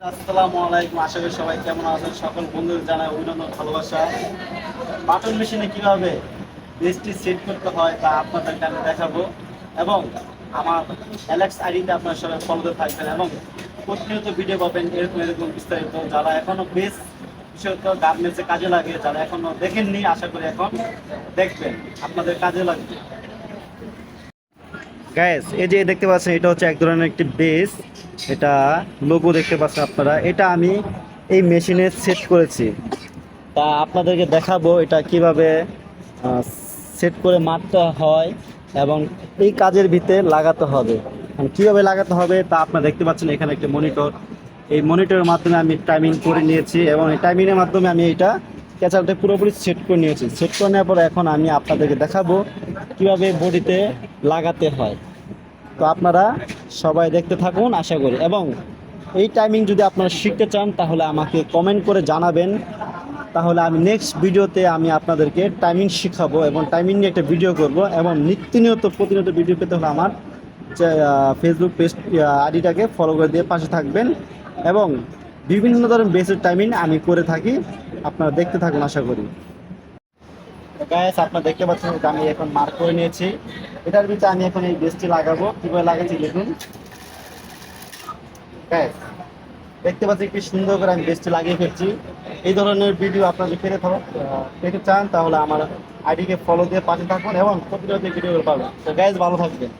আসসালামু আলাইকুম। আশা করি সবাই কেমন আছেন। সকল বন্ধুদের জানাই অভিনন্দন, ভালোবাসা। বাটন মেশিনে কিভাবে পেজটি সেট করতে হয় তা আপনাদেরকে আমি দেখাবো এবং আমার অ্যালেক্স আইডিতে আপনার সবাই ফলোতে থাকবেন এবং প্রতিনিয়ত ভিডিও পাবেন এরকম এরকম বিস্তারিত। যারা এখনো বেশ বিশেষত গার্মেন্টসে কাজে লাগে, যারা এখনো দেখেননি, আশা করি এখন দেখবেন, আপনাদের কাজে লাগবে। গ্যাস এই যে দেখতে পাচ্ছেন, এটা হচ্ছে এক ধরনের একটি বেস। এটা লোগো দেখতে পাচ্ছেন আপনারা। এটা আমি এই মেশিনে সেট করেছি, তা আপনাদেরকে দেখাবো এটা কিভাবে সেট করে মারতে হয় এবং এই কাজের ভিতরে লাগাতে হবে। কিভাবে লাগাতে হবে তা আপনারা দেখতে পাচ্ছেন। এখানে একটি মনিটর, এই মনিটরের মাধ্যমে আমি টাইমিং করে নিয়েছি এবং এই টাইমিংয়ের মাধ্যমে আমি এটা ক্যাচারটা পুরোপুরি সেট করে নিয়েছি। সেট করে নেওয়ার পর এখন আমি আপনাদেরকে দেখাবো কিভাবে বডিতে লাগাতে হয়। তো আপনারা সবাই দেখতে থাকুন আশা করি, এবং এই টাইমিং যদি আপনারা শিখতে চান তাহলে আমাকে কমেন্ট করে জানাবেন। তাহলে আমি নেক্সট ভিডিওতে আমি আপনাদেরকে টাইমিং শেখাবো এবং টাইমিং নিয়ে একটা ভিডিও করব। এবং প্রতিনিয়ত ভিডিও পেতে হলে আমার ফেসবুক পেজ আইডিটাকে ফলো করে দিয়ে পাশে থাকবেন এবং বিভিন্ন ধরনের বেসের টাইমিং আমি করে থাকি। আপনারা দেখতে থাকুন আশা করি। গাইস আপনারা দেখতে পাচ্ছেন, এটা আমি এখন মার্ক করে নিয়েছি। এটার ভিতরে আমি এখন এই বেসটি লাগাবো। কিভাবে লাগাচ্ছি দেখুন। গাইস দেখতে পাচ্ছি কি সুন্দর করে আমি বেসটি লাগিয়ে ফেলছি। এই ধরনের ভিডিও আপনারা যদি পেতে চান তাহলে আমার আইডিকে ফলো দিয়ে পাশে থাকুন এবং প্রতিনিয়ত ভিডিও পাবেন। তো গাইস ভালো থাকবেন।